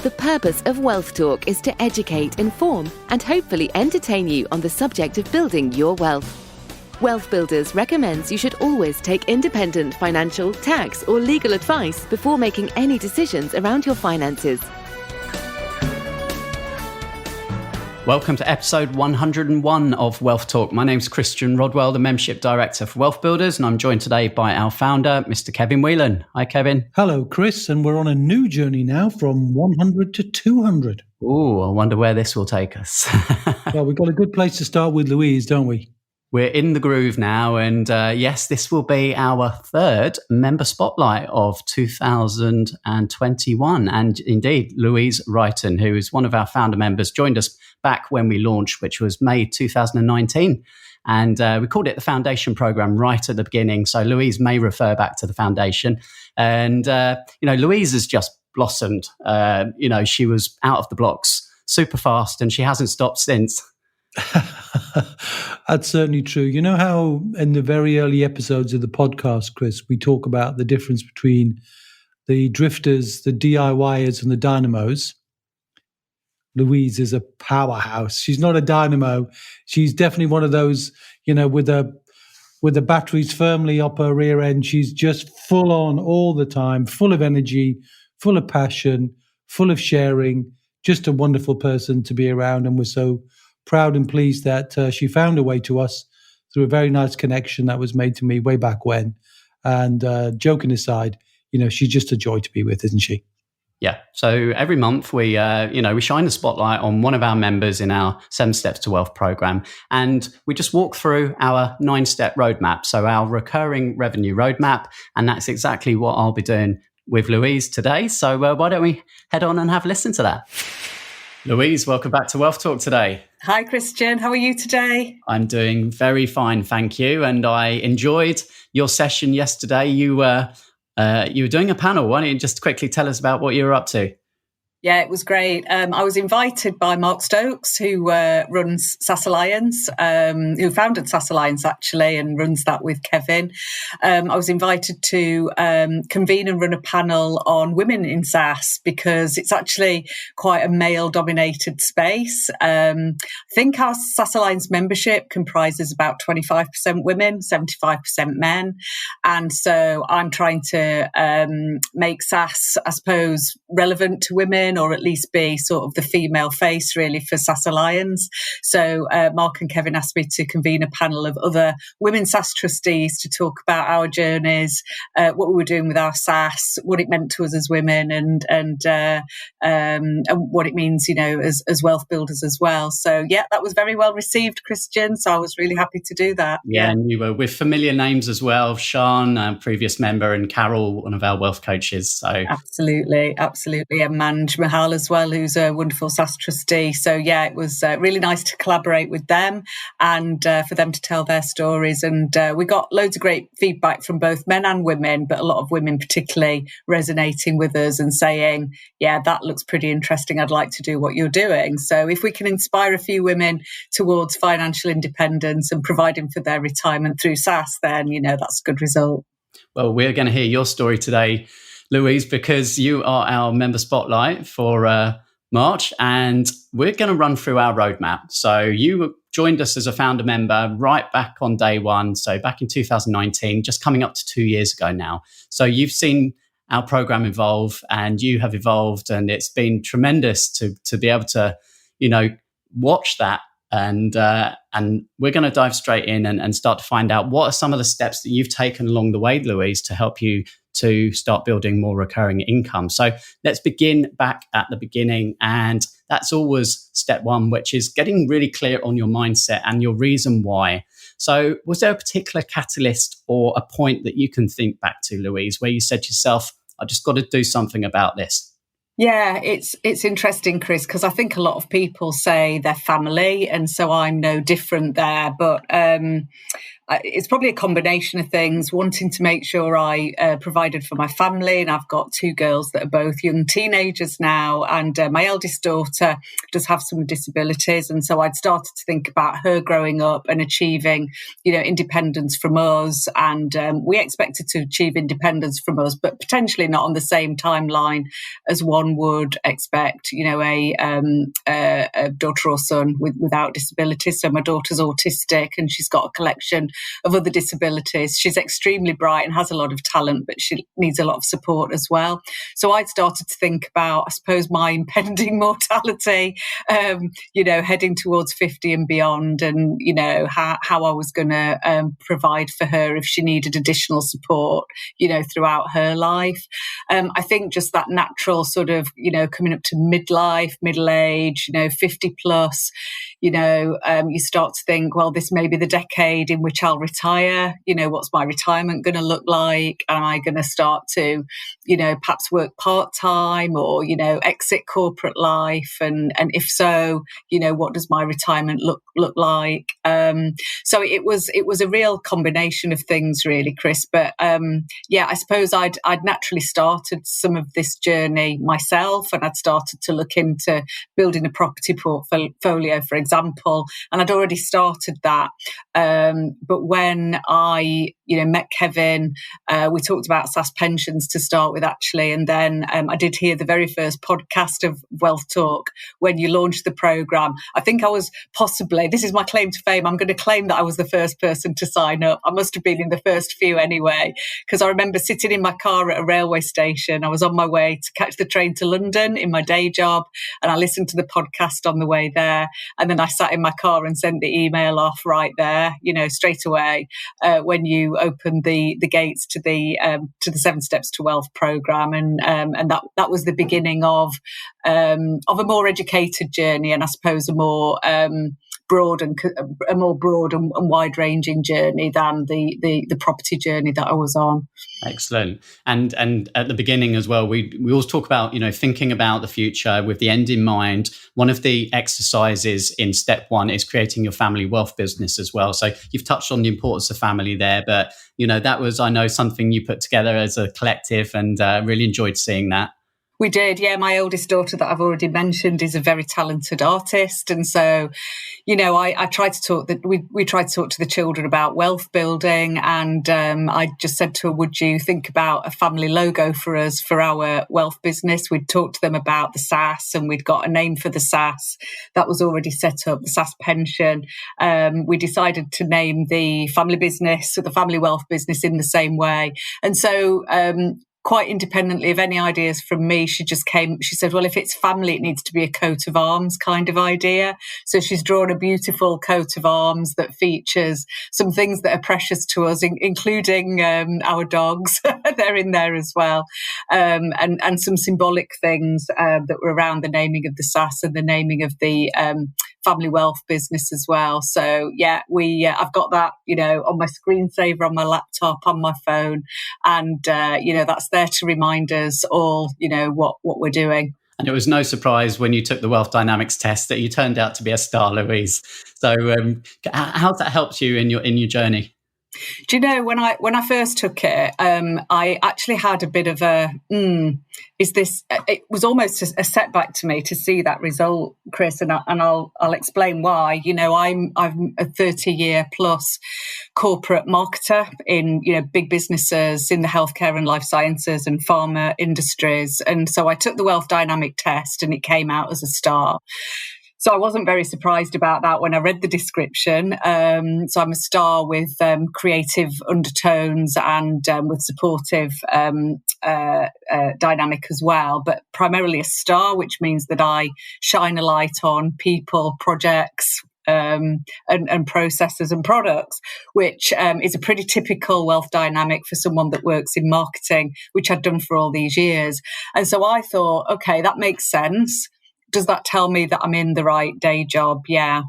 The purpose of Wealth Talk is to educate, inform, and hopefully entertain you on the subject of building your wealth. WealthBuilders recommends you should always take independent financial, tax, or legal advice before making any decisions around your finances. Welcome to episode 101 of Wealth Talk. My name's Christian Rodwell, the Membership Director for WealthBuilders, and I'm joined today by our founder, Mr. Kevin Whelan. Hi, Kevin. Hello, Chris, and we're on a new journey now from 100 to 200. Ooh, I wonder where this will take us. Well, we've got a good place to start with Louise, don't we? We're in the groove now, and yes, this will be our third member spotlight of 2021. And indeed, Louise Righton, who is one of our founder members, joined us back when we launched, which was May 2019. And we called it the Foundation Program right at the beginning. So Louise may refer back to the foundation. And, Louise has just blossomed. She was out of the blocks super fast, and she hasn't stopped since. That's certainly true. You know how in the very early episodes of the podcast, Chris, we talk about the difference between the drifters, the DIYers, and the dynamos. Louise is a powerhouse. She's not a dynamo. She's definitely one of those, with the batteries firmly up her rear end. She's just full on all the time, full of energy, full of passion, full of sharing. Just a wonderful person to be around, and we're so proud and pleased that she found her way to us through a very nice connection that was made to me way back when. And joking aside, she's just a joy to be with, isn't she? Yeah. So every month we shine the spotlight on one of our members in our 7 Steps to Wealth program, and we just walk through our 9-step roadmap. So our recurring revenue roadmap, and that's exactly what I'll be doing with Louise today. So why don't we head on and have a listen to that? Louise, welcome back to Wealth Talk today. Hi, Christian. How are you today? I'm doing very fine, thank you. And I enjoyed your session yesterday. You were doing a panel. Why don't you just quickly tell us about what you were up to? Yeah, it was great. I was invited by Mark Stokes, who runs SSAS Alliance, who founded SSAS Alliance, actually, and runs that with Kevin. I was invited to convene and run a panel on women in SSAS, because it's actually quite a male-dominated space. I think our SSAS Alliance membership comprises about 25% women, 75% men. And so I'm trying to make SSAS, I suppose, relevant to women, or at least be sort of the female face really for SSAS Alliance. So Mark and Kevin asked me to convene a panel of other women SSAS trustees to talk about our journeys, what we were doing with our SSAS, what it meant to us as women, and what it means, as wealth builders as well. So yeah, that was very well received, Christian. So I was really happy to do that. Yeah, and you were with familiar names as well, Sean, previous member, and Carol, one of our wealth coaches. So absolutely, and Manj Mahal as well, who's a wonderful SSAS trustee. So yeah, it was really nice to collaborate with them and for them to tell their stories. And we got loads of great feedback from both men and women, but a lot of women particularly resonating with us and saying, yeah, that looks pretty interesting. I'd like to do what you're doing. So if we can inspire a few women towards financial independence and providing for their retirement through SSAS, then, that's a good result. Well, we're going to hear your story today, Louise, because you are our member spotlight for March, and we're going to run through our roadmap. So you joined us as a founder member right back on day one. So back in 2019, just coming up to 2 years ago now. So you've seen our program evolve, and you have evolved, and it's been tremendous to be able to, watch that. And we're going to dive straight in and start to find out what are some of the steps that you've taken along the way, Louise, to help you to start building more recurring income. So let's begin back at the beginning. And that's always step one, which is getting really clear on your mindset and your reason why. So was there a particular catalyst or a point that you can think back to, Louise, where you said to yourself, I just got to do something about this? Yeah, it's interesting, Chris, because I think a lot of people say they're family, and so I'm no different there. But it's probably a combination of things, wanting to make sure I provided for my family. And I've got 2 girls that are both young teenagers now. And my eldest daughter does have some disabilities. And so I'd started to think about her growing up and achieving, independence from us. And we expected to achieve independence from us, but potentially not on the same timeline as one would expect, a daughter or son without disabilities. So my daughter's autistic and she's got a collection of other disabilities. She's extremely bright and has a lot of talent, but she needs a lot of support as well. So I'd started to think about, I suppose, my impending mortality, heading towards 50 and beyond, and, how I was going to provide for her if she needed additional support, throughout her life. I think just that natural sort of, coming up to midlife, middle age, 50 plus, you start to think, well, this may be the decade in which I'll retire. What's my retirement going to look like? Am I going to start to, perhaps work part-time or, exit corporate life? And if so, what does my retirement look like? So it was a real combination of things, really, Chris. But I suppose I'd naturally started some of this journey myself, and I'd started to look into building a property portfolio, for example, and I'd already started that. But when I, met Kevin, we talked about SSAS pensions to start with, actually, and then I did hear the very first podcast of WealthTalk when you launched the programme. I think I was possibly, this is my claim to fame, I'm going to claim that I was the first person to sign up. I must have been in the first few anyway, because I remember sitting in my car at a railway station. I was on my way to catch the train to London in my day job, and I listened to the podcast on the way there, and then I sat in my car and sent the email off right there, straight away, when you opened the gates to the 7 Steps to Wealth programme, and that was the beginning of a more educated journey, and I suppose a more broad and wide ranging journey than the property journey that I was on. Excellent. And at the beginning as well, we always talk about, thinking about the future with the end in mind. One of the exercises in step 1 is creating your family wealth business as well. So you've touched on the importance of family there, but, that was, I know, something you put together as a collective, and really enjoyed seeing that. We did, yeah. My oldest daughter that I've already mentioned is a very talented artist. And so, I tried to talk we tried to talk to the children about wealth building. And I just said to her, would you think about a family logo for us for our wealth business? We'd talked to them about the SSAS, and we'd got a name for the SSAS that was already set up, the SSAS pension. We decided to name the family business or the family wealth business in the same way. And so, quite independently of any ideas from me, she said, well, if it's family, it needs to be a coat of arms kind of idea. So she's drawn a beautiful coat of arms that features some things that are precious to us, including our dogs. They're in there as well. And some symbolic things that were around the naming of the SSAS and the naming of the family wealth business as well. So yeah, I've got that, on my screensaver, on my laptop, on my phone, and that's there to remind us all, what we're doing. And it was no surprise when you took the Wealth Dynamics test that you turned out to be a star, Louise. So how's that helped you in your journey? Do you know, when I first took it, I actually had a bit of it was almost a setback to me to see that result, Chris, and I'll explain why. I'm a 30-year plus corporate marketer in, big businesses in the healthcare and life sciences and pharma industries. And so I took the Wealth Dynamic test and it came out as a star. So I wasn't very surprised about that when I read the description. So I'm a star with creative undertones and with supportive dynamic as well, but primarily a star, which means that I shine a light on people, projects, and processes and products, which is a pretty typical wealth dynamic for someone that works in marketing, which I'd done for all these years. And so I thought, okay, that makes sense. Does that tell me that I'm in the right day job? Yeah.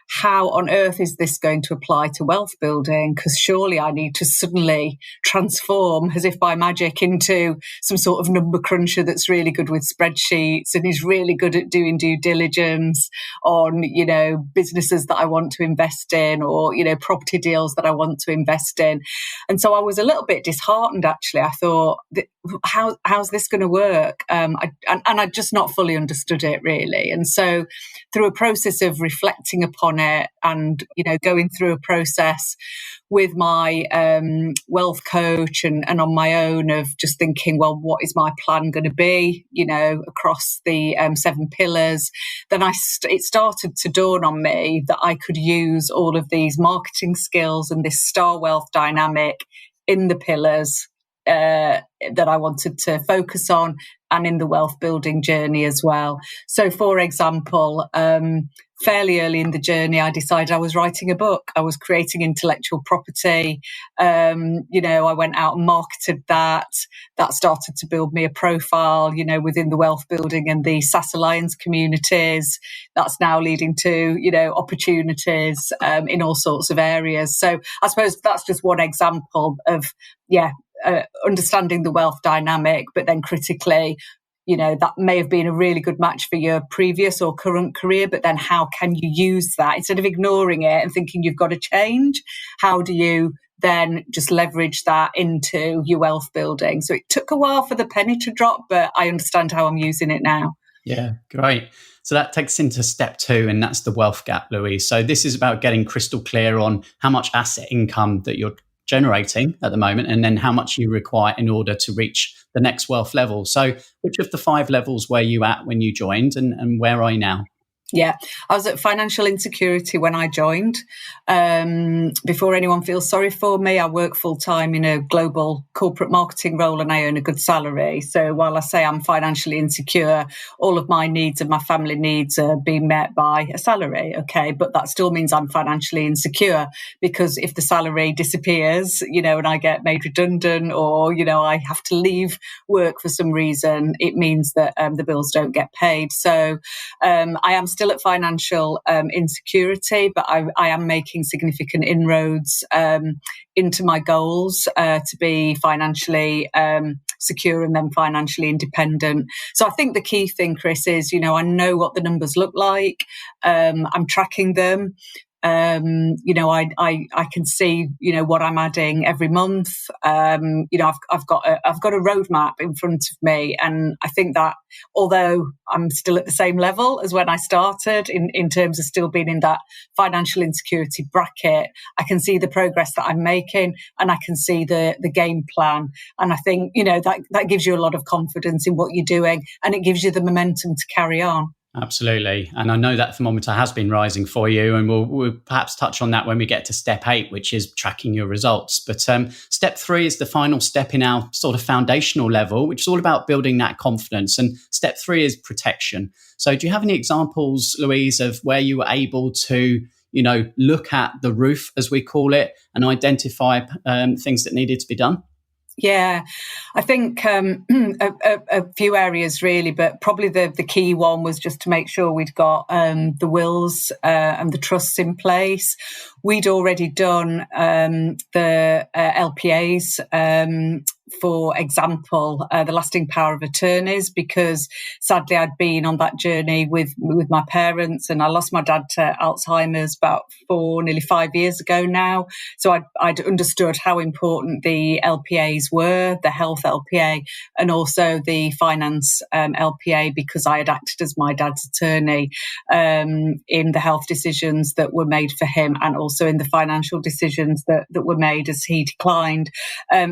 how on earth is this going to apply to wealth building? Because surely I need to suddenly transform, as if by magic, into some sort of number cruncher that's really good with spreadsheets and is really good at doing due diligence on, businesses that I want to invest in, or, property deals that I want to invest in. And so I was a little bit disheartened, actually. I thought, how's this going to work? And I'd just not fully understood it, really. And so through a process of reflecting upon it and, going through a process with my wealth coach and on my own of just thinking, well, what is my plan going to be, across the 7 pillars, then it started to dawn on me that I could use all of these marketing skills and this star wealth dynamic in the pillars that I wanted to focus on, and in the wealth building journey as well. So, for example, fairly early in the journey, I decided I was writing a book. I was creating intellectual property. I went out and marketed that. That started to build me a profile, within the wealth building and the SSAS Alliance communities. That's now leading to, opportunities in all sorts of areas. So I suppose that's just one example of, understanding the wealth dynamic, but then critically, that may have been a really good match for your previous or current career, but then how can you use that instead of ignoring it and thinking you've got to change? How do you then just leverage that into your wealth building? So it took a while for the penny to drop, but I understand how I'm using it now. Yeah, great. So that takes us into step 2, and that's the wealth gap, Louise. So this is about getting crystal clear on how much asset income that you're generating at the moment, and then how much you require in order to reach the next wealth level. So which of the 5 levels were you at when you joined, and where are you now? Yeah, I was at financial insecurity when I joined. Before anyone feels sorry for me, I work full time in a global corporate marketing role and I earn a good salary. So while I say I'm financially insecure, all of my needs and my family needs are being met by a salary. Okay, but that still means I'm financially insecure, because if the salary disappears, and I get made redundant, or, I have to leave work for some reason, it means that the bills don't get paid. So I am still at financial insecurity, but I am making significant inroads into my goals to be financially secure and then financially independent. So I think the key thing, Chris, is, I know what the numbers look like. I'm tracking them. I can see, what I'm adding every month. I've got a roadmap in front of me. And I think that although I'm still at the same level as when I started in terms of still being in that financial insecurity bracket, I can see the progress that I'm making and I can see the game plan. And I think, that gives you a lot of confidence in what you're doing, and it gives you the momentum to carry on. Absolutely. And I know that thermometer has been rising for you, and we'll perhaps touch on that when we get to step 8, which is tracking your results. But step 3 is the final step in our sort of foundational level, which is all about building that confidence. And step 3 is protection. So do you have any examples, Louise, of where you were able to, look at the roof, as we call it, and identify things that needed to be done? Yeah, I think a few areas really, but probably the key one was just to make sure we'd got the wills and the trusts in place. We'd already done the LPAs, for example, the lasting power of attorneys, because sadly I'd been on that journey with my parents, and I lost my dad to Alzheimer's about nearly 5 years ago now. So I'd understood how important the LPAs were, the health LPA and also the finance LPA, because I had acted as my dad's attorney in the health decisions that were made for him, and also in the financial decisions that were made as he declined.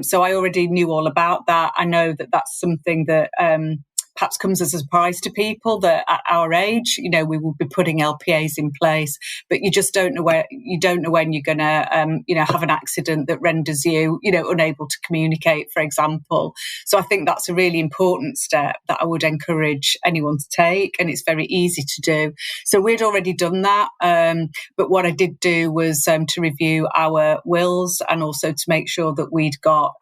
So I already knew all about that. I know that that's something that perhaps comes as a surprise to people, that at our age, we will be putting LPAs in place, but you just don't know when you're going to, have an accident that renders you, unable to communicate, for example. So I think that's a really important step that I would encourage anyone to take, and it's very easy to do. So we'd already done that, but what I did do was to review our wills, and also to make sure that we'd got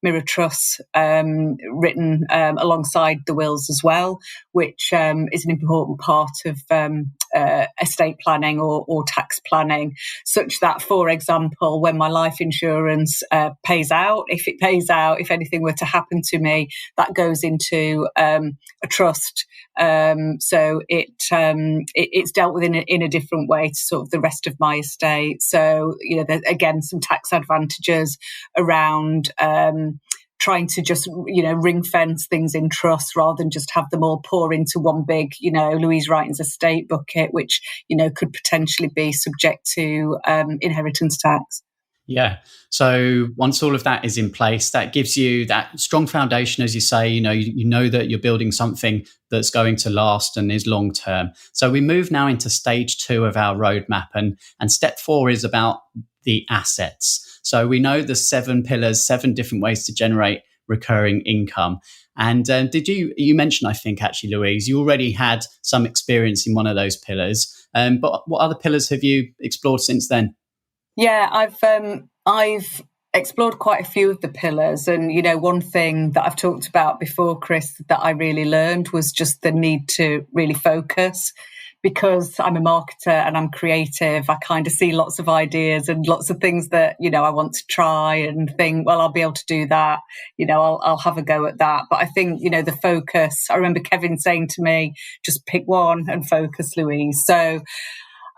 mirror trusts written alongside the wills as well, which is an important part of estate planning or tax planning, such that, for example, when my life insurance pays out, if anything were to happen to me, that goes into a trust. So it's dealt with in a different way to sort of the rest of my estate. So, there's, again, some tax advantages around trying to just, ring fence things in trust rather than just have them all pour into one big, Louise Righton's estate bucket, which, could potentially be subject to inheritance tax. Yeah. So once all of that is in place, that gives you that strong foundation, as you say, you know that you're building something that's going to last and is long term. So we move now into stage 2 of our roadmap, and step 4 is about the assets. So we know the 7 pillars, 7 different ways to generate recurring income. And you mentioned, I think actually, Louise, you already had some experience in one of those pillars. But what other pillars have you explored since then? Yeah, I've explored quite a few of the pillars, and one thing that I've talked about before, Chris, that I really learned was just the need to really focus. Because I'm a marketer and I'm creative, I kind of see lots of ideas and lots of things that I want to try and think, well, I'll be able to do that. I'll have a go at that. But I think the focus. I remember Kevin saying to me, just pick one and focus, Louise. So.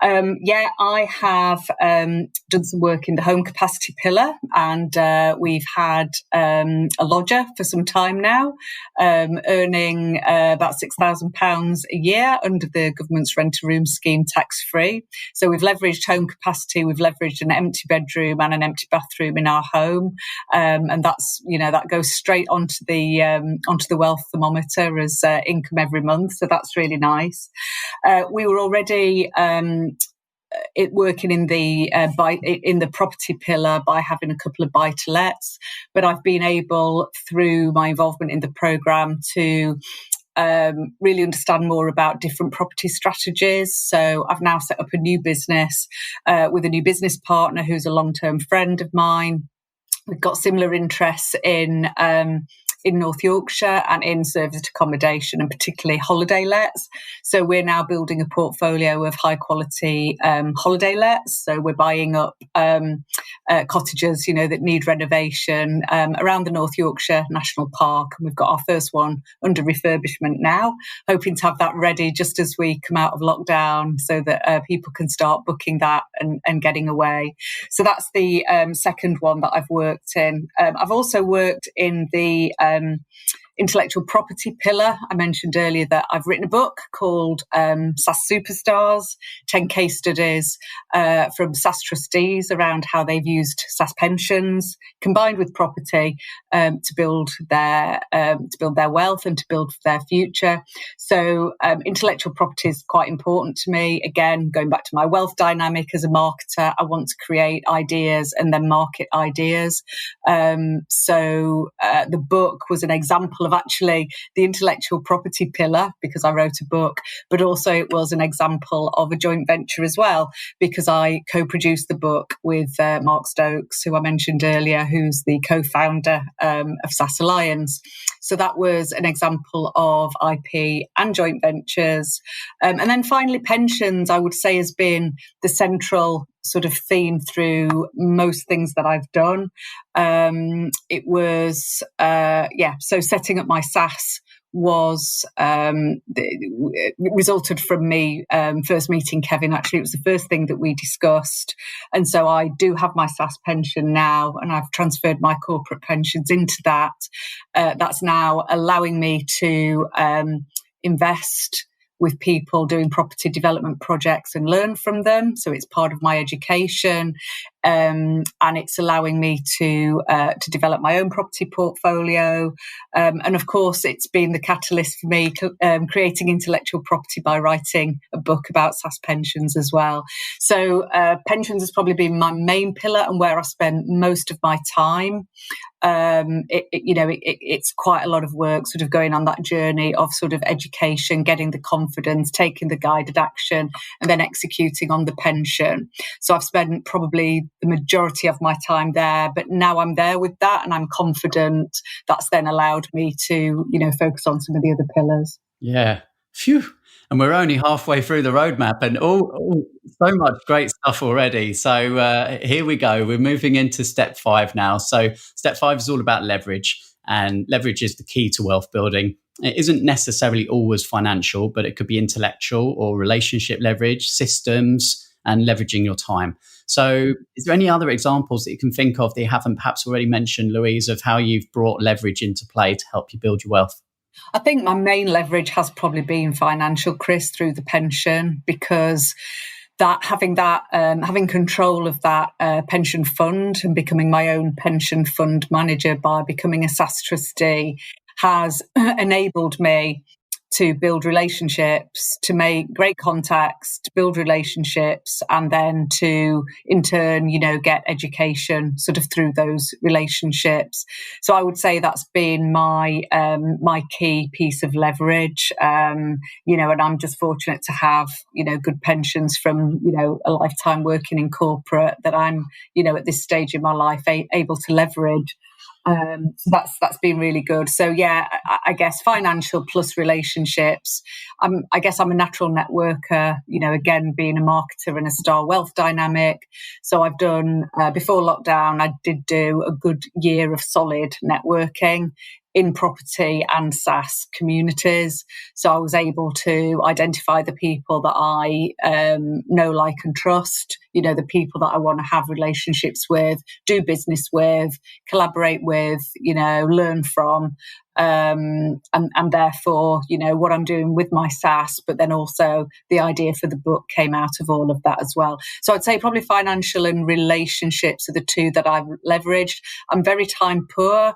I have done some work in the home capacity pillar, and we've had a lodger for some time now, earning about £6,000 a year under the government's rent-a-room scheme tax-free. So we've leveraged home capacity, we've leveraged an empty bedroom and an empty bathroom in our home, and that's that goes straight onto the wealth thermometer as income every month. So that's really nice. We were already working in the property pillar by having a couple of buy-to-lets, but I've been able, through my involvement in the programme, to really understand more about different property strategies. So I've now set up a new business with a new business partner who's a long-term friend of mine. We've got similar interests in North Yorkshire and in serviced accommodation, and particularly holiday lets. So we're now building a portfolio of high quality holiday lets. So we're buying up cottages, that need renovation around the North Yorkshire National Park. And we've got our first one under refurbishment now, hoping to have that ready just as we come out of lockdown so that people can start booking that and getting away. So that's the second one that I've worked in. I've also worked in the intellectual property pillar. I mentioned earlier that I've written a book called SSAS Superstars, 10 case studies from SSAS trustees around how they've used SSAS pensions combined with property to build their wealth and to build their future. So intellectual property is quite important to me. Again, going back to my wealth dynamic as a marketer, I want to create ideas and then market ideas. So the book was an example of actually the intellectual property pillar, because I wrote a book, but also it was an example of a joint venture as well, because I co-produced the book with Mark Stokes, who I mentioned earlier, who's the co-founder of SSAS Alliance. So that was an example of IP and joint ventures. And then finally, pensions, I would say, has been the central sort of theme through most things that I've done. It was, so setting up my SSAS was resulted from me first meeting Kevin. Actually, it was the first thing that we discussed, and so I do have my SSAS pension now, and I've transferred my corporate pensions into that. That's now allowing me to invest with people doing property development projects and learn from them. So it's part of my education, and it's allowing me to develop my own property portfolio. And of course, it's been the catalyst for me creating intellectual property by writing a book about SSAS pensions as well. So pensions has probably been my main pillar and where I spend most of my time. It's quite a lot of work sort of going on that journey of sort of education, getting the confidence, taking the guided action, and then executing on the pension. So I've spent probably the majority of my time there, but now I'm there with that and I'm confident. That's then allowed me to, focus on some of the other pillars. Yeah. Phew. And we're only halfway through the roadmap, and so much great stuff already. So here we go. We're moving into step 5 now. So step 5 is all about leverage, and leverage is the key to wealth building. It isn't necessarily always financial, but it could be intellectual or relationship leverage, systems, and leveraging your time. So is there any other examples that you can think of that you haven't perhaps already mentioned, Louise, of how you've brought leverage into play to help you build your wealth? I think my main leverage has probably been financial, Chris, through the pension, because having control of that pension fund and becoming my own pension fund manager by becoming a SSAS trustee has enabled me to build relationships, to make great contacts, to build relationships, and then to, in turn, get education sort of through those relationships. So I would say that's been my key piece of leverage, and I'm just fortunate to have, good pensions from, a lifetime working in corporate that I'm, at this stage in my life able to leverage. So that's been really good. So yeah, I guess financial plus relationships. I guess I'm a natural networker, again, being a marketer in a star wealth dynamic. So I've done, before lockdown, I did do a good year of solid networking in property and SSAS communities. So I was able to identify the people that I know, like and trust, the people that I want to have relationships with, do business with, collaborate with, learn from. And therefore, what I'm doing with my SSAS, but then also the idea for the book came out of all of that as well. So I'd say probably financial and relationships are the two that I've leveraged. I'm very time poor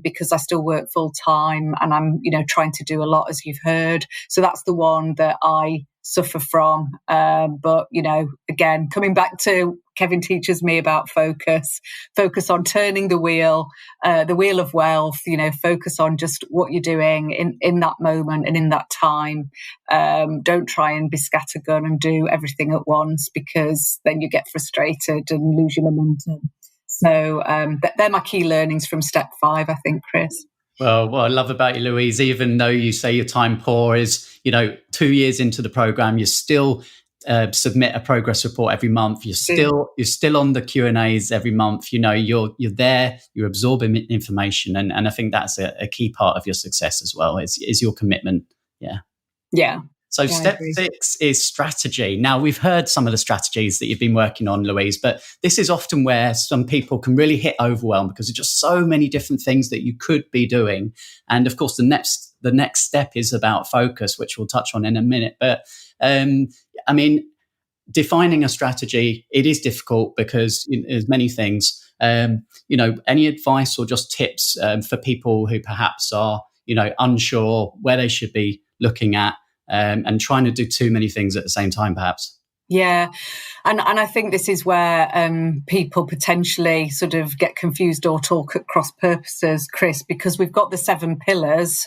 because I still work full time and I'm, trying to do a lot, as you've heard. So that's the one that I suffer from. But, again, coming back to Kevin teaches me about focus on turning the wheel of wealth, focus on just what you're doing in that moment and in that time. Don't try and be scattergun and do everything at once, because then you get frustrated and lose your momentum. So they're my key learnings from step 5, I think, Chris. Well, what I love about you, Louise, even though you say your time poor is, 2 years into the program, you still submit a progress report every month. You're still on the Q&As every month. You're there, you're absorbing information. And I think that's a key part of your success as well, is your commitment. Yeah. Yeah. So step 6 is strategy. Now, we've heard some of the strategies that you've been working on, Louise, but this is often where some people can really hit overwhelm because there's just so many different things that you could be doing. And of course, the next step is about focus, which we'll touch on in a minute. But defining a strategy, it is difficult because there's many things. Any advice or just tips for people who perhaps are, unsure where they should be looking at, and trying to do too many things at the same time, perhaps? Yeah. And I think this is where people potentially sort of get confused or talk at cross purposes, Chris, because we've got the 7 pillars.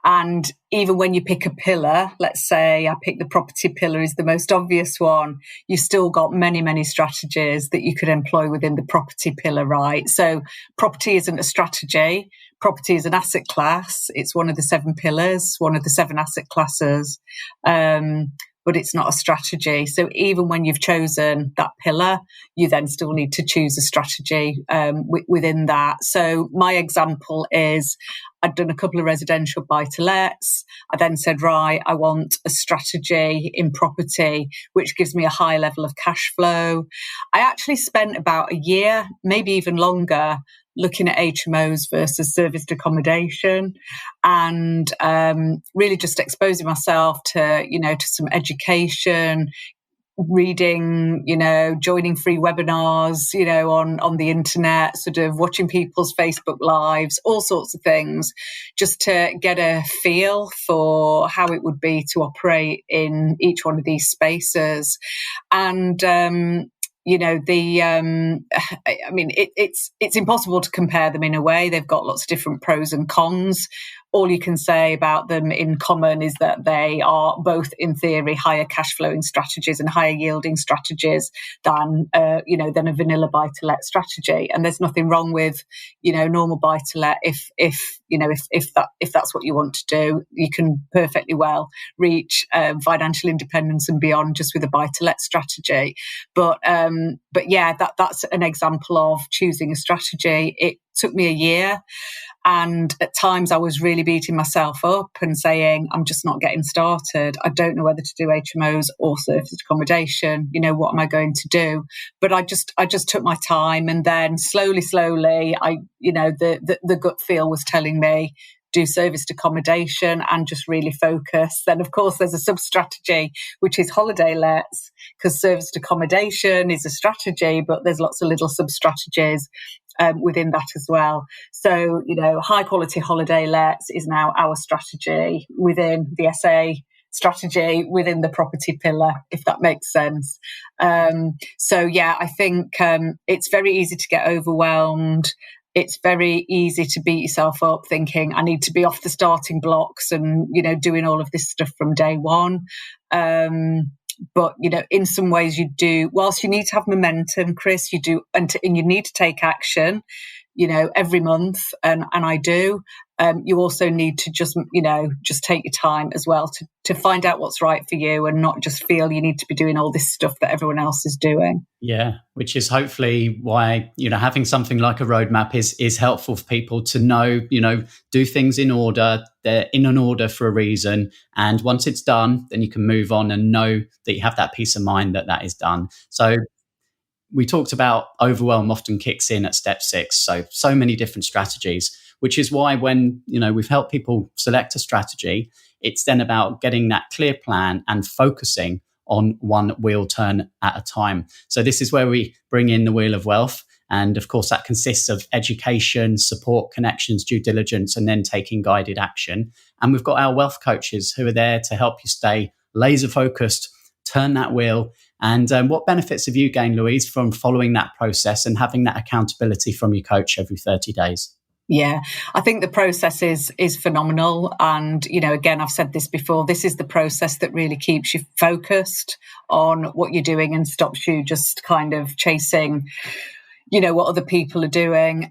And even when you pick a pillar, let's say I pick the property pillar is the most obvious one, you've still got many, many strategies that you could employ within the property pillar, right? So property isn't a strategy. Property is an asset class. It's one of the 7 pillars, one of the 7 asset classes. But it's not a strategy. So even when you've chosen that pillar, you then still need to choose a strategy within that. So my example is I'd done a couple of residential buy-to-lets. I then said, right, I want a strategy in property, which gives me a high level of cash flow. I actually spent about a year, maybe even longer, looking at HMOs versus serviced accommodation and really just exposing myself to, to some education, reading, joining free webinars, on the internet, sort of watching people's Facebook lives, all sorts of things, just to get a feel for how it would be to operate in each one of these spaces. And, it's impossible to compare them in a way. They've got lots of different pros and cons. all you can say about them in common is that they are both, in theory, higher cash flowing strategies and higher yielding strategies than a vanilla buy-to-let strategy. And there's nothing wrong with, normal buy-to-let if that's what you want to do. You can perfectly well reach financial independence and beyond just with a buy-to-let strategy. But yeah, that's an example of choosing a strategy. It took me a year, and at times I was really beating myself up and saying, I'm just not getting started. I don't know whether to do HMOs or serviced accommodation. What am I going to do? But I just took my time, and then slowly, the gut feel was telling me, do serviced accommodation and just really focus. Then, of course, there's a sub-strategy, which is holiday lets, because serviced accommodation is a strategy, but there's lots of little sub-strategies within that as well. So, high quality holiday lets is now our strategy within the SA strategy within the property pillar, if that makes sense. So yeah, I think it's very easy to get overwhelmed. It's very easy to beat yourself up thinking, I need to be off the starting blocks and, doing all of this stuff from day one. But, in some ways you do, whilst you need to have momentum, Chris, you do, and you need to take action, every month. And I do. You also need to just take your time as well to find out what's right for you and not just feel you need to be doing all this stuff that everyone else is doing. Yeah, which is hopefully why, having something like a roadmap is helpful for people to know, do things in order. They're in an order for a reason. And once it's done, then you can move on and know that you have that peace of mind that is done. So we talked about overwhelm often kicks in at step 6. So many different strategies, which is why when, we've helped people select a strategy, it's then about getting that clear plan and focusing on one wheel turn at a time. So this is where we bring in the Wheel of Wealth. And of course, that consists of education, support, connections, due diligence, and then taking guided action. And we've got our wealth coaches who are there to help you stay laser focused, turn that wheel. And what benefits have you gained, Louise, from following that process and having that accountability from your coach every 30 days? Yeah, I think the process is phenomenal. And, again, I've said this before, this is the process that really keeps you focused on what you're doing and stops you just kind of chasing, what other people are doing.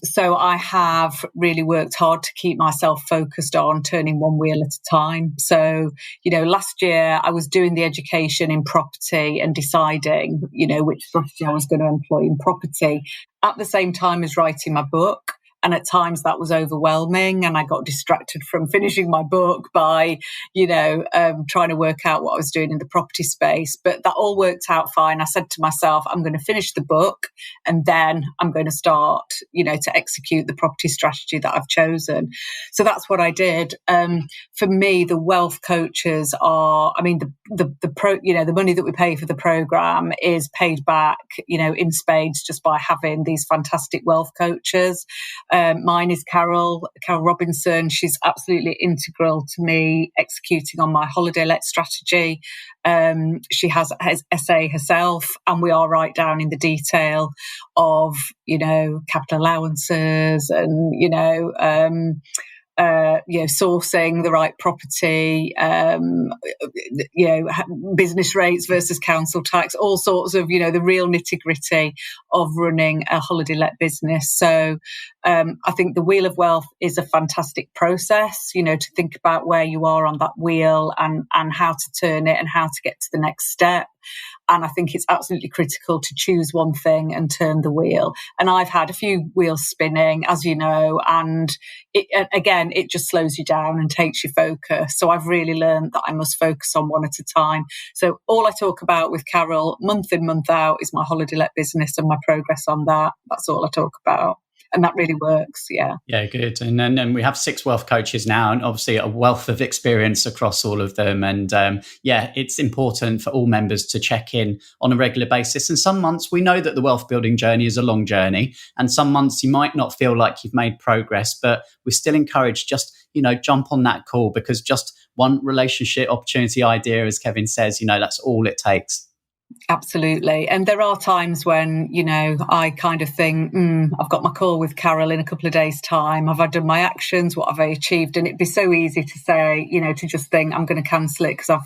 So I have really worked hard to keep myself focused on turning one wheel at a time. So, last year I was doing the education in property and deciding, which strategy I was going to employ in property at the same time as writing my book. And at times that was overwhelming, and I got distracted from finishing my book by, trying to work out what I was doing in the property space. But that all worked out fine. I said to myself, I'm going to finish the book and then I'm going to start, to execute the property strategy that I've chosen. So that's what I did. For me, the wealth coaches are, the money that we pay for the program is paid back, in spades just by having these fantastic wealth coaches. Mine is Carol Robinson. She's absolutely integral to me executing on my holiday let strategy. She has SA herself, and we are right down in the detail of, capital allowances and, sourcing the right property, business rates versus council tax, all sorts of, the real nitty gritty of running a holiday let business. So I think the Wheel of Wealth is a fantastic process, to think about where you are on that wheel and how to turn it and how to get to the next step. And I think it's absolutely critical to choose one thing and turn the wheel. And I've had a few wheels spinning, as you know, and it just slows you down and takes your focus. So I've really learned that I must focus on one at a time. So all I talk about with Carol, month in, month out, is my holiday let business and my progress on that. That's all I talk about. And that really works, yeah. Yeah, good. And then we have 6 wealth coaches now, and obviously a wealth of experience across all of them. And it's important for all members to check in on a regular basis. And some months we know that the wealth building journey is a long journey, and some months you might not feel like you've made progress, but we still encourage just, jump on that call, because just one relationship opportunity idea, as Kevin says, that's all it takes. Absolutely. And there are times when, I kind of think, I've got my call with Carol in a couple of days' time. Have I done my actions? What have I achieved? And it'd be so easy to say, to just think I'm going to cancel it because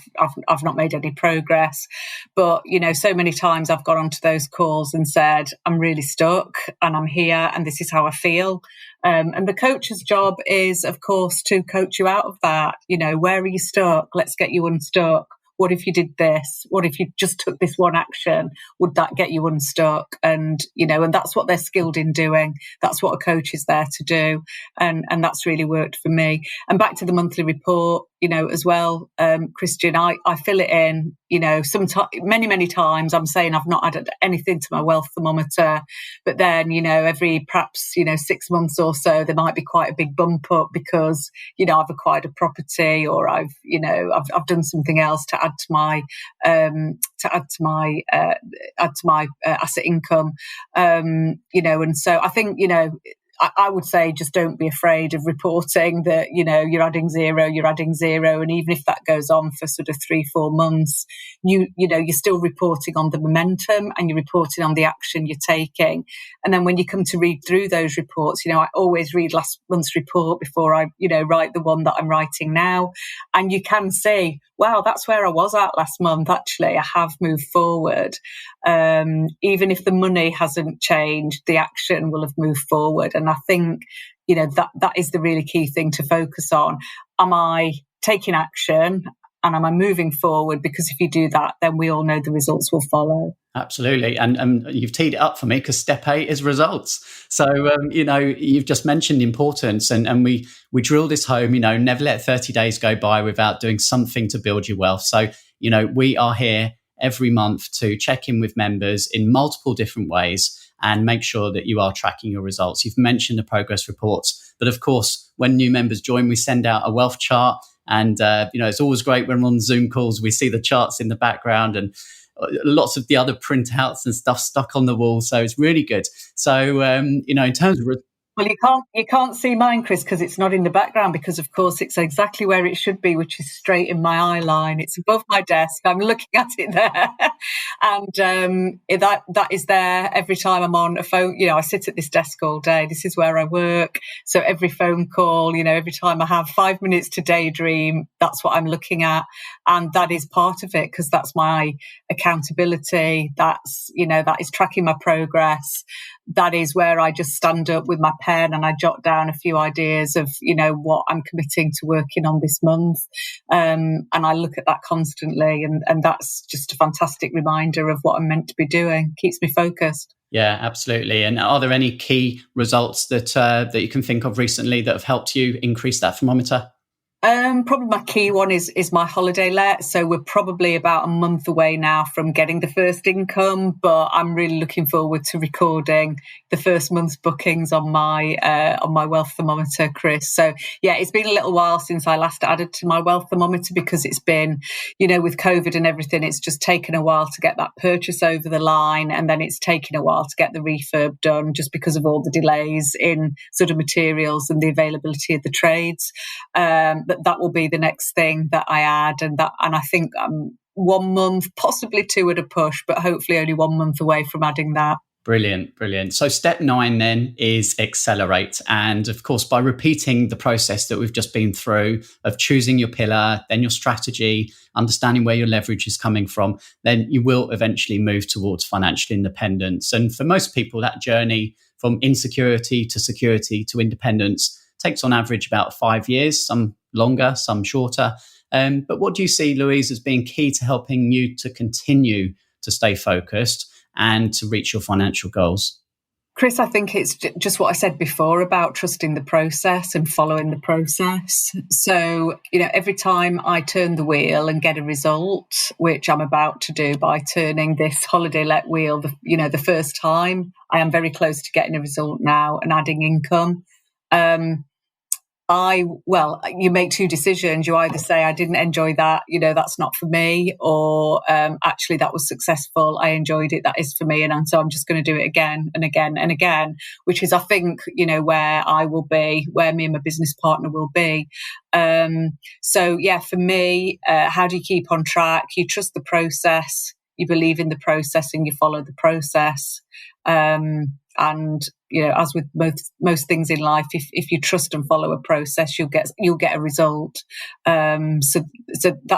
I've not made any progress. But, so many times I've got onto those calls and said, I'm really stuck and I'm here and this is how I feel. And the coach's job is, of course, to coach you out of that. Where are you stuck? Let's get you unstuck. What if you did this? What if you just took this one action? Would that get you unstuck? And, and that's what they're skilled in doing. That's what a coach is there to do. And that's really worked for me. And back to the monthly report, as well, Christian, I fill it in, many times I'm saying I've not added anything to my wealth thermometer, but then, every perhaps, 6 months or so, there might be quite a big bump up because, I've acquired a property or I've done something else to add to my asset income, and so I think, I would say just don't be afraid of reporting that, you're adding zero. And even if that goes on for sort of 3-4 months, you're still reporting on the momentum and you're reporting on the action you're taking. And then when you come to read through those reports, I always read last month's report before I, write the one that I'm writing now. And you can see, wow, that's where I was at last month. Actually, I have moved forward. Even if the money hasn't changed, the action will have moved forward. And I think, that is the really key thing to focus on. Am I taking action and am I moving forward? Because if you do that, then we all know the results will follow. Absolutely. And you've teed it up for me because step 8 is results. So, you've just mentioned the importance and we drill this home, never let 30 days go by without doing something to build your wealth. So, we are here every month to check in with members in multiple different ways and make sure that you are tracking your results. You've mentioned the progress reports, but of course, when new members join, we send out a wealth chart. And, it's always great when we're on Zoom calls, we see the charts in the background and lots of the other printouts and stuff stuck on the wall. So it's really good. So, in terms of... Well, you can't see mine, Chris, because it's not in the background because, of course, it's exactly where it should be, which is straight in my eye line. It's above my desk. I'm looking at it there. And that is there every time I'm on a phone. I sit at this desk all day. This is where I work. So every phone call, every time I have 5 minutes to daydream, that's what I'm looking at. And that is part of it because that's my accountability. That's, that is tracking my progress. That is where I just stand up with my pen and I jot down a few ideas of, what I'm committing to working on this month. And I look at that constantly. And that's just a fantastic reminder of what I'm meant to be doing. Keeps me focused. Yeah, absolutely. And are there any key results that you can think of recently that have helped you increase that thermometer? Probably my key one is my holiday let. So we're probably about a month away now from getting the first income, but I'm really looking forward to recording the first month's bookings on my wealth thermometer, Chris. So yeah, it's been a little while since I last added to my wealth thermometer because it's been, with COVID and everything, it's just taken a while to get that purchase over the line, and then it's taken a while to get the refurb done just because of all the delays in sort of materials and the availability of the trades. But that will be the next thing that I add, and I think 1 month, possibly 2 at a push, but hopefully only 1 month away from adding that. Brilliant. So step 9 then is accelerate. And of course, by repeating the process that we've just been through of choosing your pillar, then your strategy, understanding where your leverage is coming from, then you will eventually move towards financial independence. And for most people, that journey from insecurity to security to independence takes on average about 5 years, some longer, some shorter. But what do you see, Louise, as being key to helping you to continue to stay focused and to reach your financial goals? Chris, I think it's just what I said before about trusting the process and following the process. So, every time I turn the wheel and get a result, which I'm about to do by turning this holiday let wheel, the first time, I am very close to getting a result now and adding income. You make 2 decisions. You either say, I didn't enjoy that, that's not for me, or actually that was successful. I enjoyed it. That is for me. And so I'm just going to do it again and again and again, which is, I think, where I will be, where me and my business partner will be. So yeah, for me, how do you keep on track? You trust the process. you believe in the process and you follow the process. And as with most things in life, if you trust and follow a process, you'll get a result. So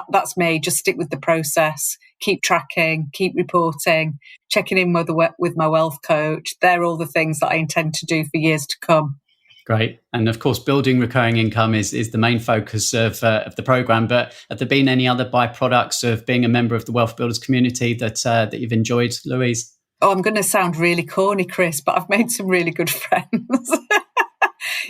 that's me. Just stick with the process, keep tracking, keep reporting, checking in with my wealth coach. They're all the things that I intend to do for years to come. Great. And of course, building recurring income is the main focus of the program. But have there been any other byproducts of being a member of the Wealth Builders community that you've enjoyed, Louise? Oh, I'm going to sound really corny, Chris, but I've made some really good friends.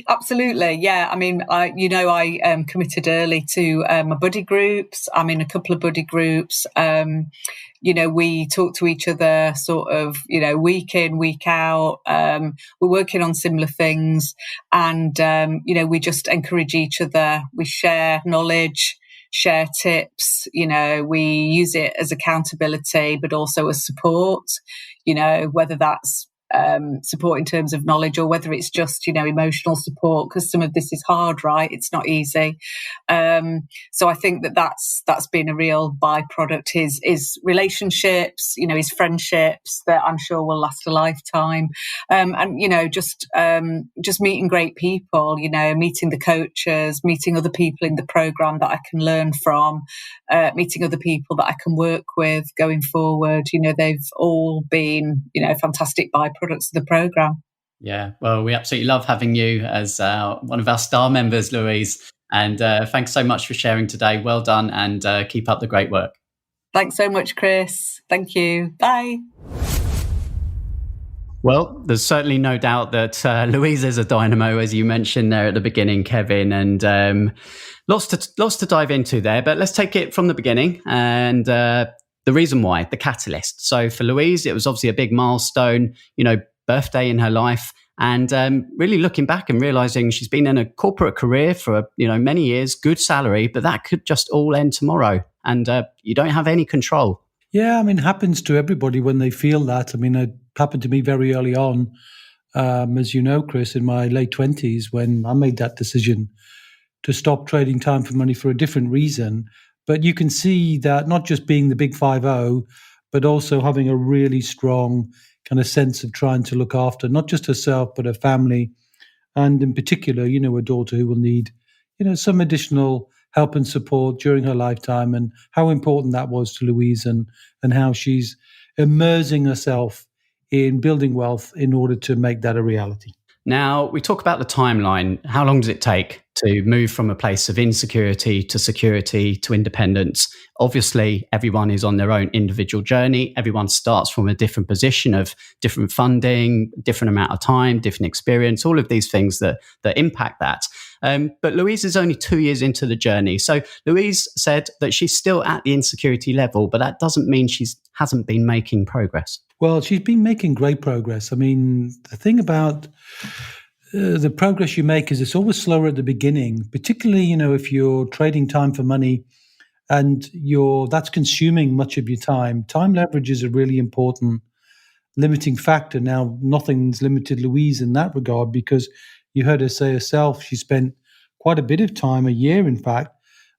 Absolutely. Yeah. I mean, I committed early to my buddy groups. I'm in a couple of buddy groups. We talk to each other sort of, week in, week out. We're working on similar things and, we just encourage each other. We share knowledge, share tips, we use it as accountability, but also as support, whether that's support in terms of knowledge or whether it's just, emotional support, because some of this is hard, right? It's not easy. So I think that's been a real byproduct, his relationships, his friendships that I'm sure will last a lifetime. And, just meeting great people, meeting the coaches, meeting other people in the program that I can learn from, meeting other people that I can work with going forward. They've all been, fantastic byproducts of the program. Yeah, well, we absolutely love having you as one of our star members, Louise. And thanks so much for sharing today. Well done, and keep up the great work. Thanks so much, Chris. Thank you. Bye. Well, there's certainly no doubt that Louise is a dynamo, as you mentioned there at the beginning, Kevin, and lots to dive into there. But let's take it from the beginning and the reason why, the catalyst. So for Louise, it was obviously a big milestone, birthday in her life, and really looking back and realizing she's been in a corporate career for many years, good salary, but that could just all end tomorrow, and you don't have any control. Yeah, I mean, it happens to everybody when they feel that. I mean, it happened to me very early on, as you know, Chris, in my late 20s, when I made that decision to stop trading time for money for a different reason. But you can see that not just being the big 5-0, but also having a really strong kind of sense of trying to look after not just herself, but her family. And in particular, a daughter who will need, some additional help and support during her lifetime, and how important that was to Louise, and how she's immersing herself in building wealth in order to make that a reality. Now, we talk about the timeline. How long does it take to move from a place of insecurity to security to independence? Obviously, everyone is on their own individual journey. Everyone starts from a different position of different funding, different amount of time, different experience, all of these things that impact that. But Louise is only 2 years into the journey. So Louise said that she's still at the insecurity level, but that doesn't mean she hasn't been making progress. Well, she's been making great progress. I mean, the thing about the progress you make is it's always slower at the beginning, particularly, if you're trading time for money and that's consuming much of your time. Time leverage is a really important limiting factor. Now, nothing's limited Louise in that regard, because you heard her say herself, she spent quite a bit of time, a year, in fact,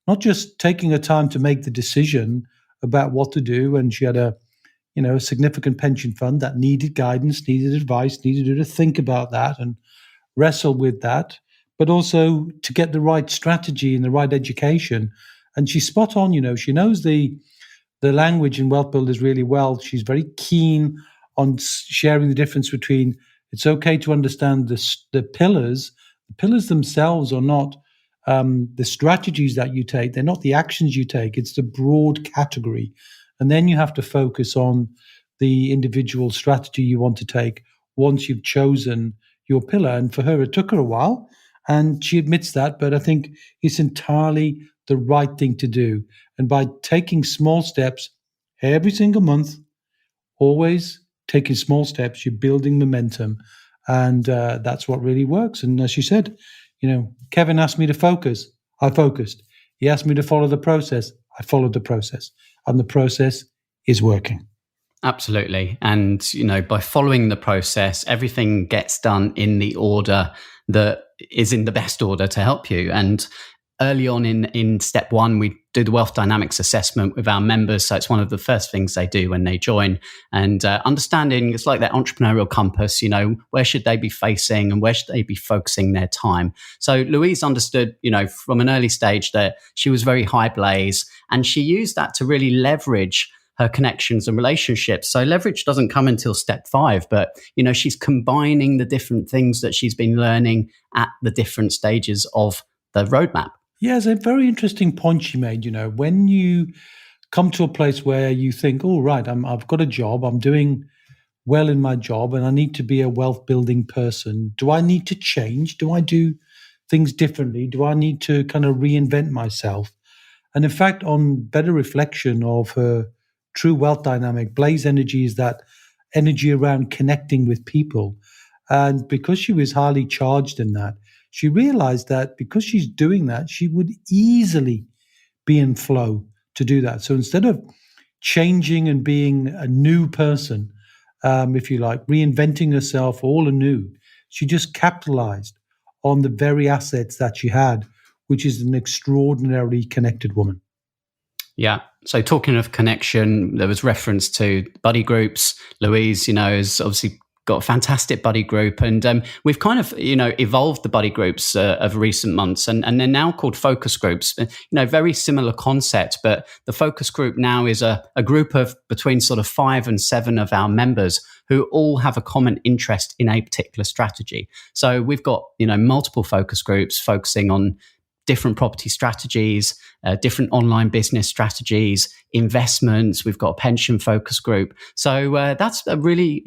not just taking her time to make the decision about what to do. And she had a significant pension fund that needed guidance, needed advice, needed her to think about that and wrestle with that, but also to get the right strategy and the right education. And she's spot on, she knows the language in Wealth Builders really well. She's very keen on sharing the difference between it's okay to understand the pillars. The pillars themselves are not the strategies that you take. They're not the actions you take. It's the broad category. And then you have to focus on the individual strategy you want to take once you've chosen your pillar. And for her, it took her a while, and she admits that, but I think it's entirely the right thing to do. And by taking small steps every single month, always taking small steps, you're building momentum. And that's what really works. And as you said, Kevin asked me to focus. I focused. He asked me to follow the process. I followed the process. And the process is working. Absolutely. And, by following the process, everything gets done in the order that is in the best order to help you. And early on in step one, we do the wealth dynamics assessment with our members. So it's one of the first things they do when they join. And understanding, it's like their entrepreneurial compass, where should they be facing and where should they be focusing their time? So Louise understood, from an early stage that she was very high blaze, and she used that to really leverage her connections and relationships. So leverage doesn't come until step 5, but, she's combining the different things that she's been learning at the different stages of the roadmap. Yeah, it's a very interesting point she made. When you come to a place where you think, oh, right, I've got a job, I'm doing well in my job, and I need to be a wealth building person. Do I need to change? Do I do things differently? Do I need to kind of reinvent myself? And in fact, on better reflection of her true wealth dynamic, Blaze energy is that energy around connecting with people. And because she was highly charged in that, she realized that because she's doing that, she would easily be in flow to do that. So instead of changing and being a new person, if you like, reinventing herself all anew, she just capitalized on the very assets that she had, which is an extraordinarily connected woman. Yeah. So talking of connection, there was reference to buddy groups. Louise, has obviously got a fantastic buddy group, and we've kind of evolved the buddy groups of recent months, and they're now called focus groups. Very similar concept, but the focus group now is a group of between sort of 5 and 7 of our members who all have a common interest in a particular strategy. So we've got multiple focus groups focusing on different property strategies, different online business strategies, investments. We've got a pension focus group. So that's a really,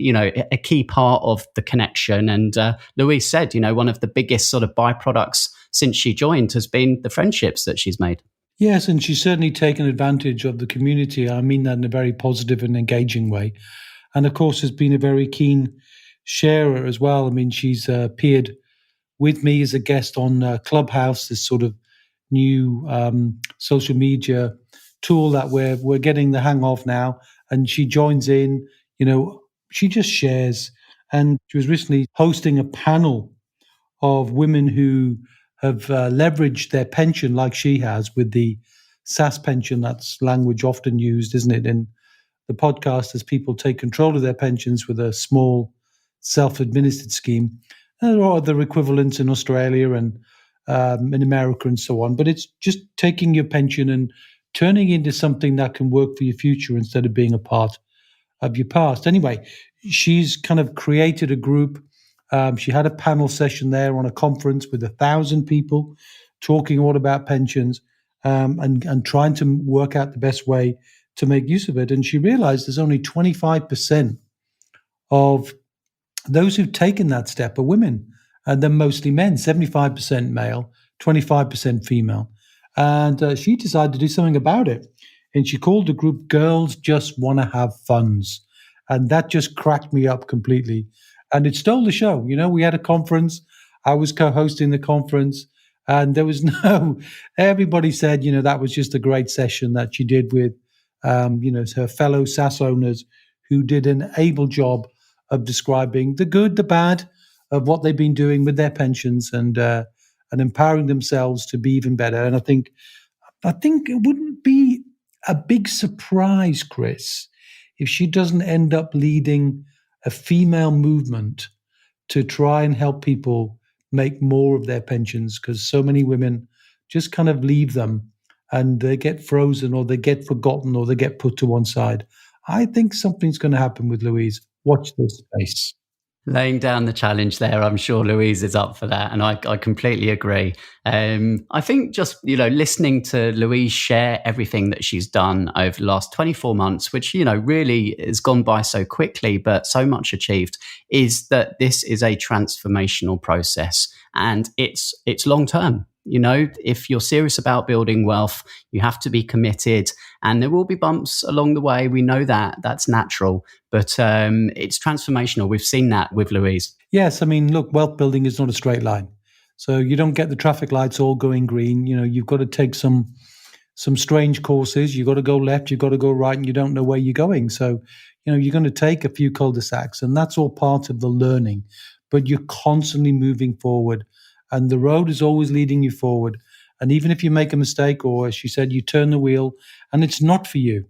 a key part of the connection. And Louise said, one of the biggest sort of byproducts since she joined has been the friendships that she's made. Yes, and she's certainly taken advantage of the community. I mean that in a very positive and engaging way. And of course, has been a very keen sharer as well. I mean, she's appeared with me as a guest on Clubhouse, this sort of new social media tool that we're getting the hang of now. And she joins in, she just shares. And she was recently hosting a panel of women who have leveraged their pension like she has with the SSAS pension. That's language often used, isn't it, in the podcast, as people take control of their pensions with a small self-administered scheme. There are other equivalents in Australia and in America and so on. But it's just taking your pension and turning it into something that can work for your future instead of being a part of your past. Anyway, she's kind of created a group. She had a panel session there on a conference with 1,000 people talking all about pensions and trying to work out the best way to make use of it. And she realized there's only 25% of those who've taken that step are women, and they're mostly men, 75% male, 25% female. And she decided to do something about it. And she called the group Girls Just Want to Have Funds. And that just cracked me up completely. And it stole the show. We had a conference. I was co-hosting the conference. And there was everybody said, that was just a great session that she did with, her fellow SSAS owners who did an able job of describing the good, the bad of what they've been doing with their pensions and empowering themselves to be even better. And I think it wouldn't be a big surprise, Chris, if she doesn't end up leading a female movement to try and help people make more of their pensions, because so many women just kind of leave them and they get frozen or they get forgotten or they get put to one side. I think something's going to happen with Louise. Watch this space. Laying down the challenge there. I'm sure Louise is up for that. And I completely agree. I think just, listening to Louise share everything that she's done over the last 24 months, which, really has gone by so quickly, but so much achieved, is that this is a transformational process and it's long term. If you're serious about building wealth, you have to be committed, and there will be bumps along the way. We know that's natural, but it's transformational. We've seen that with Louise. Yes. I mean, look, wealth building is not a straight line. So you don't get the traffic lights all going green. You've got to take some strange courses. You've got to go left, you've got to go right, and you don't know where you're going. So, you're going to take a few cul-de-sacs, and that's all part of the learning, but you're constantly moving forward. And the road is always leading you forward. And even if you make a mistake, or as she said, you turn the wheel and it's not for you,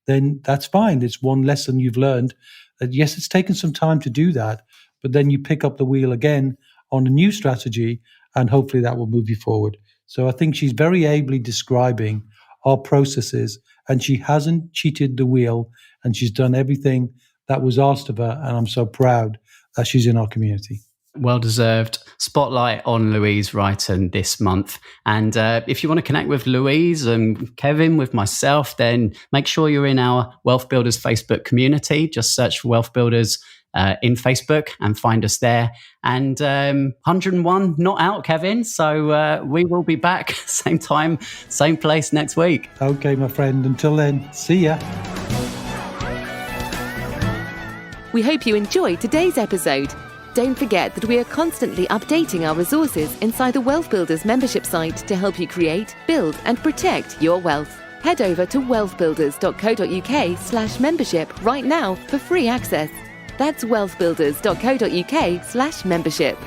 then that's fine. It's one lesson you've learned that, yes, it's taken some time to do that, but then you pick up the wheel again on a new strategy, and hopefully that will move you forward. So I think she's very ably describing our processes, and she hasn't cheated the wheel, and she's done everything that was asked of her. And I'm so proud that she's in our community. Well-deserved spotlight on Louise Righton this month. And if you want to connect with Louise and Kevin, with myself, then make sure you're in our Wealth Builders Facebook community. Just search for Wealth Builders in Facebook and find us there. And 101 not out, Kevin. So we will be back same time, same place next week. Okay, my friend. Until then, see ya. We hope you enjoyed today's episode. Don't forget that we are constantly updating our resources inside the Wealth Builders membership site to help you create, build, and protect your wealth. Head over to wealthbuilders.co.uk/membership right now for free access. That's wealthbuilders.co.uk/membership.